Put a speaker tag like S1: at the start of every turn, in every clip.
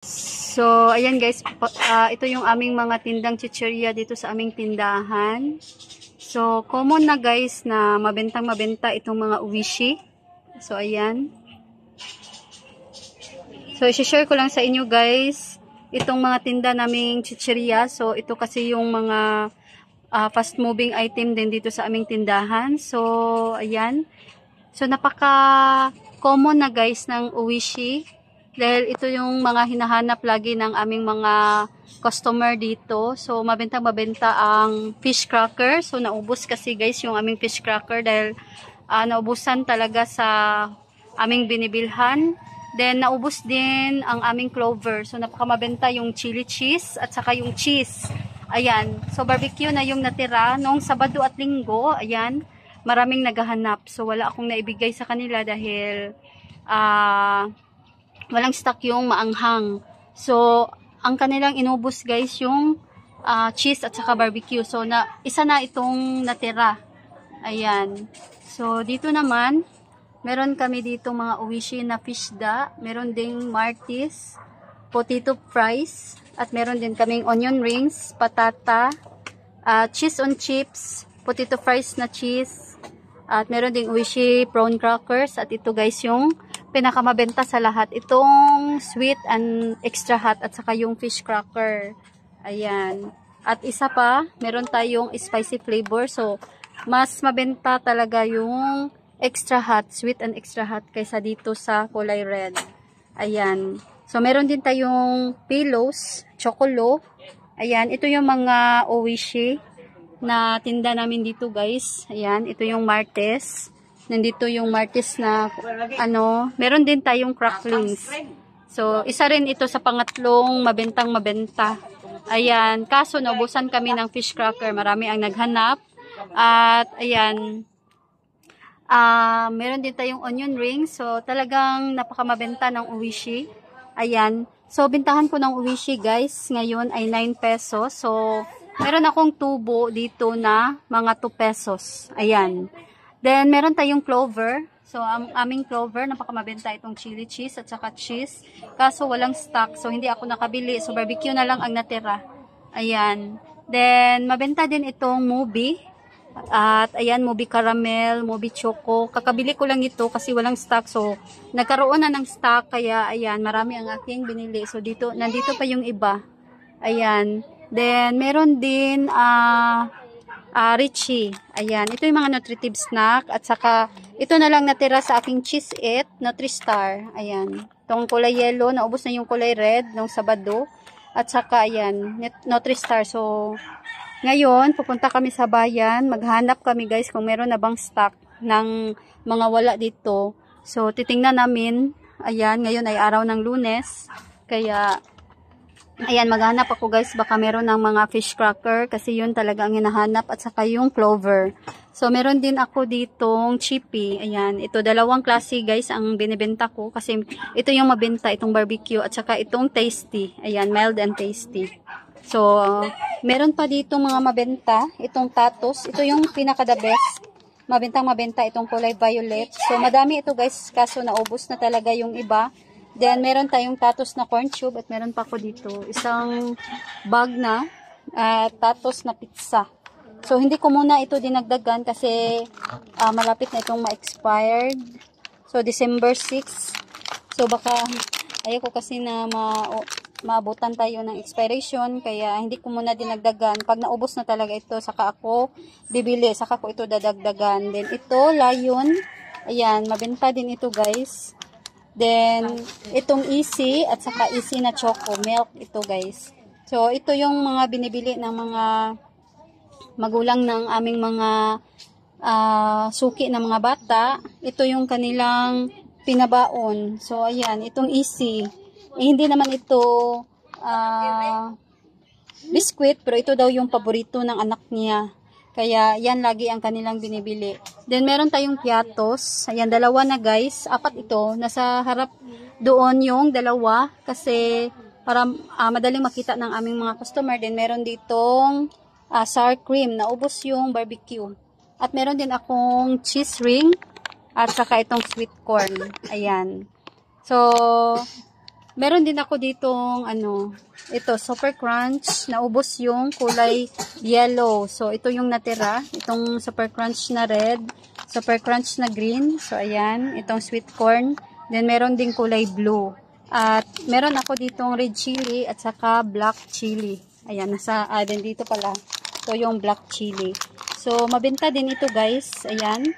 S1: So, ayan guys, ito yung aming mga tindang chichirya dito sa aming tindahan. So, common na guys na mabentang mabenta itong mga uwishi. So, ayan. So, isi-share ko lang sa inyo guys, itong mga tinda naming chichirya. So, ito kasi yung mga fast moving item din dito sa aming tindahan. So, ayan. So, napaka-common na guys ng uwishi. Dahil ito yung mga hinahanap lagi ng aming mga customer dito. So, mabenta-mabenta ang fish cracker. So, naubos kasi guys yung aming fish cracker dahil naubusan talaga sa aming binibilhan. Then, naubos din ang aming clover. So, napakamabenta yung chili cheese at saka yung cheese. Ayan. So, barbecue na yung natira. Noong Sabado at Linggo, ayan, maraming naghahanap. So, wala akong naibigay sa kanila dahil walang stock yung maanghang. So, ang kanilang inubos guys yung cheese at saka barbecue. So, isa na itong natira. Ayan. So, dito naman, meron kami dito mga uwishi na fishda. Meron ding martis, potato fries, at meron din kaming onion rings, patata, cheese on chips, potato fries na cheese, at meron ding uwishi prawn crackers. At ito guys yung pinakamabenta sa lahat, itong sweet and extra hot at saka yung fish cracker. Ayan. At isa pa, meron tayong spicy flavor. So, mas mabenta talaga yung extra hot, sweet and extra hot kaysa dito sa kulay red. Ayan. So, meron din tayong pillows, chocolo. Ayan. Ito yung mga owishi na tinda namin dito guys. Ayan. Ito yung martes. Nandito yung martis na meron din tayong cracklings. So, isa rin ito sa pangatlong mabentang mabenta. Ayan, kaso naubusan kami ng fish cracker. Marami ang naghanap. At ayan, meron din tayong onion rings. So, talagang napakamabenta ng uwishi. Ayan. So, bintahan ko ng uwishi guys. Ngayon ay 9 pesos. So, meron akong tubo dito na mga 2 pesos. Ayan. Then, meron tayong clover. So, ang aming clover, napakamabenta itong chili cheese at saka cheese. Kaso, walang stock. So, hindi ako nakabili. So, barbecue na lang ang natira. Ayan. Then, mabenta din itong mubi. At, ayan, mubi caramel, mubi choco. Kakabili ko lang ito kasi walang stock. So, nagkaroon na ng stock. Kaya, ayan, marami ang aking binili. So, nandito pa yung iba. Ayan. Then, meron din, Richie. Ayan. Ito yung mga nutritive snack. At saka, ito na lang natira sa aking Cheez It Nutri-Star. Ayan. Itong kulay yellow. Naubos na yung kulay red nung Sabado. At saka, ayan. Nutri-Star. So, ngayon, pupunta kami sa bayan. Maghanap kami guys kung meron na bang stock ng mga wala dito. So, titingnan namin. Ayan. Ngayon ay araw ng Lunes. Kaya, ayan, maghanap ako guys, baka meron ng mga fish cracker kasi yun talaga ang hinahanap at saka yung clover. So, meron din ako ditong chippy. Ayan, ito dalawang klase guys ang binibenta ko kasi ito yung mabenta, itong barbecue at saka itong tasty. Ayan, mild and tasty. So, meron pa dito mga mabenta, itong tatos. Ito yung pinaka the best. Mabentang mabenta itong kulay violet. So, madami ito guys kaso naubos na talaga yung iba. Then, meron tayong tatos na corn tube at meron pa ako dito isang bag na tatos na pizza. So, hindi ko muna ito dinagdagan kasi malapit na itong ma-expired. So, December 6. So, baka ayoko kasi na maabutan tayo ng expiration kaya hindi ko muna dinagdagan. Pag naubos na talaga ito, saka ako bibili, saka ko ito dadagdagan. Then, ito, Lion. Ayan, mabenta din ito guys. Then, itong easy at saka easy na choco milk ito guys. So, ito yung mga binibili ng mga magulang ng aming mga suki na mga bata. Ito yung kanilang pinabaon. So, ayan, itong easy. Hindi naman ito biscuit, pero ito daw yung paborito ng anak niya. Kaya, yan lagi ang kanilang binibili. Then, meron tayong piatos. Ayan, dalawa na guys. 4 ito. Nasa harap doon yung dalawa. Kasi, para madaling makita ng aming mga customer. Then, meron ditong sour cream. Naubos yung barbecue. At meron din akong cheese ring. At saka itong sweet corn. Ayan. So, Meron din ako ditong ano, ito Super Crunch, naubos yung kulay yellow. So ito yung natira, itong Super Crunch na red, Super Crunch na green. So ayan, itong sweet corn. Then meron din kulay blue. At meron ako ditong red chili at saka black chili. Ayan, nasa din dito pala. So yung black chili. So mabenta din ito guys. Ayan.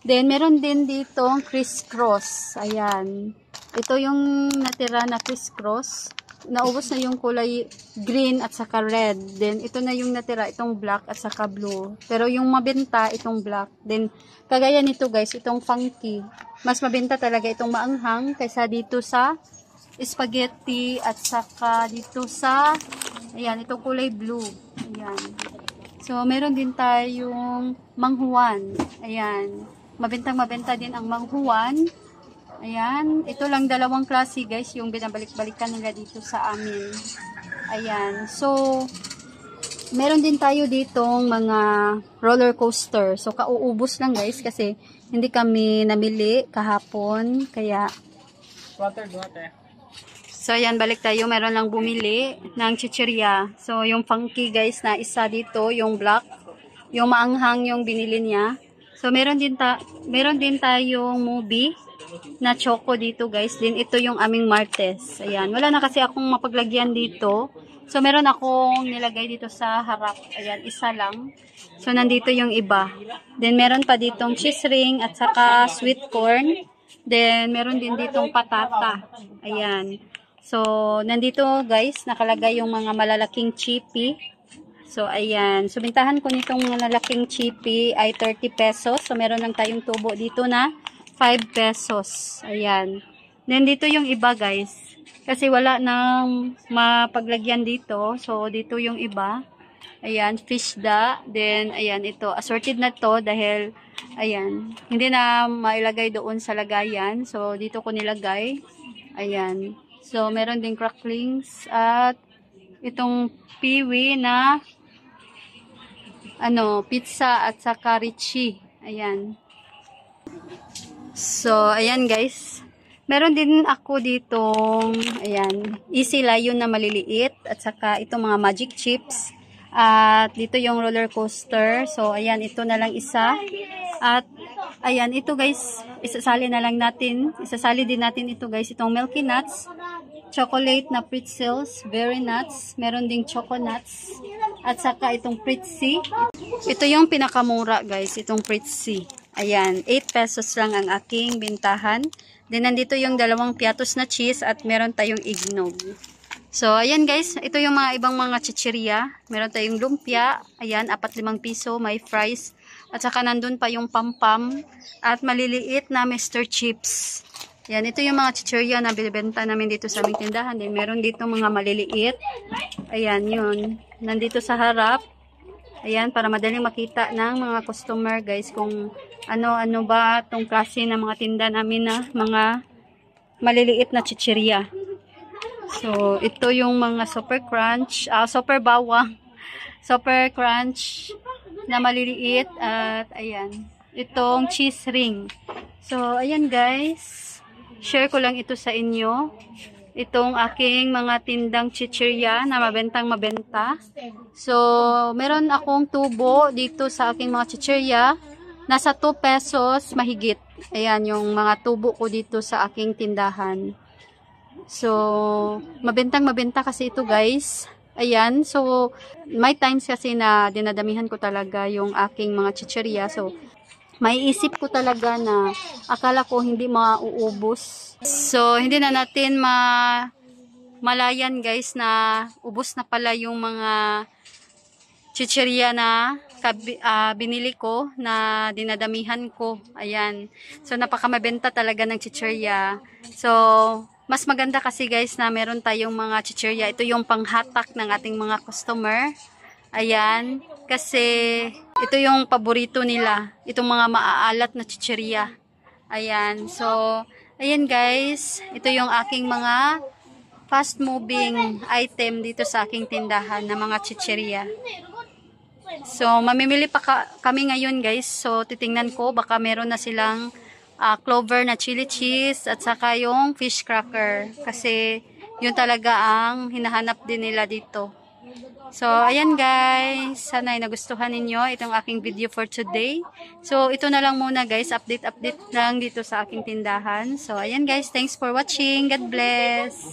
S1: Then meron din ditong crisscross. Ayan. Ito yung natira na crisscross. Naubos na yung kulay green at saka red. Then ito na yung natira, itong black at saka blue. Pero yung mabenta, itong black. Then kagaya nito guys, itong funky. Mas mabenta talaga itong maanghang kaysa dito sa spaghetti at saka dito sa, ayan, itong kulay blue. Ayan. So meron din tayong manghuan. Ayan. Mabentang-mabenta din ang manghuan. Ayan, ito lang dalawang klase guys, yung binabalik-balikan nila dito sa amin. Ayan, so meron din tayo ditong mga roller coaster. So kauubos lang guys kasi hindi kami namili kahapon, kaya water. So ayan, balik tayo, meron lang bumili ng chichirya. So yung funky guys na isa dito, yung black, yung maanghang yung binili niya. So meron din tayong movie na choco dito guys. Din ito yung aming martes. Ayan. Wala na kasi akong mapaglagyan dito. So meron akong nilagay dito sa harap. Ayan. Isa lang. So nandito yung iba. Then meron pa ditong cheese ring at saka sweet corn. Then meron din ditong patata. Ayan. So nandito guys nakalagay yung mga malalaking chippy. So ayan. So bintahan ko nitong malalaking chippy ay 30 pesos. So meron lang tayong tubo dito na 5 pesos. Ayan. Then, dito yung iba, guys. Kasi wala nang mapaglagyan dito. So, dito yung iba. Ayan, fish da. Then, ayan, ito. Assorted na to dahil, ayan, hindi na mailagay doon sa lagayan. So, dito ko nilagay. Ayan. So, meron din cracklings at itong piwi na pizza at saka richie. Ayan. So, ayan guys. Meron din ako ditong, ayan, easy layon na maliliit. At saka itong mga magic chips. At dito yung roller coaster. So, ayan, ito na lang isa. At, ayan, ito guys, isasali din natin ito guys. Itong Milky Nuts, chocolate na pretzels, berry nuts, meron ding choco nuts. At saka itong pritzi. Ito yung pinakamura guys, itong pritzi. Ayan, 8 pesos lang ang aking bintahan. Then, nandito yung dalawang piatos na cheese at meron tayong eggnog. So, ayan guys, ito yung mga ibang mga chichirya. Meron tayong lumpia. Ayan, 4-5 piso, may fries. At saka nandun pa yung pampam at maliliit na Mr. Chips. Ayan, ito yung mga chichirya na binibenta namin dito sa aming tindahan. Then, meron dito mga maliliit. Ayan, yun. Nandito sa harap. Ayan, para madaling makita ng mga customer guys kung ano ba itong klase ng mga tinda namin na mga maliliit na chichirya. So, ito yung mga super crunch, super bawang, super crunch na maliliit at ayan, itong cheese ring. So, ayan guys, share ko lang ito sa inyo. Itong aking mga tindang chichirya na mabenta. So, meron akong tubo dito sa aking mga chichirya. Nasa 2 pesos mahigit. Ayan, yung mga tubo ko dito sa aking tindahan. So, mabenta kasi ito guys. Ayan, so, may times kasi na dinadamihan ko talaga yung aking mga chichirya. So, may isip ko talaga na akala ko hindi mauubos. So, hindi na natin malayan guys na ubos na pala yung mga chichirya na binili ko na dinadamihan ko. Ayan. So, napakamabenta talaga ng chichirya. So, mas maganda kasi guys na meron tayong mga chichirya. Ito yung panghatak ng ating mga customer. Ayan. Kasi, ito yung paborito nila. Itong mga maaalat na chichirya. Ayan. So, ayan guys. Ito yung aking mga fast moving item dito sa aking tindahan na mga chichirya. So, mamimili pa kami ngayon guys. So, titingnan ko. Baka meron na silang clover na chili cheese at saka yung fish cracker. Kasi, yun talaga ang hinahanap din nila dito. So, ayan guys. Sana ay nagustuhan ninyo itong aking video for today. So, ito na lang muna guys. Update lang dito sa aking tindahan. So, ayan guys. Thanks for watching. God bless.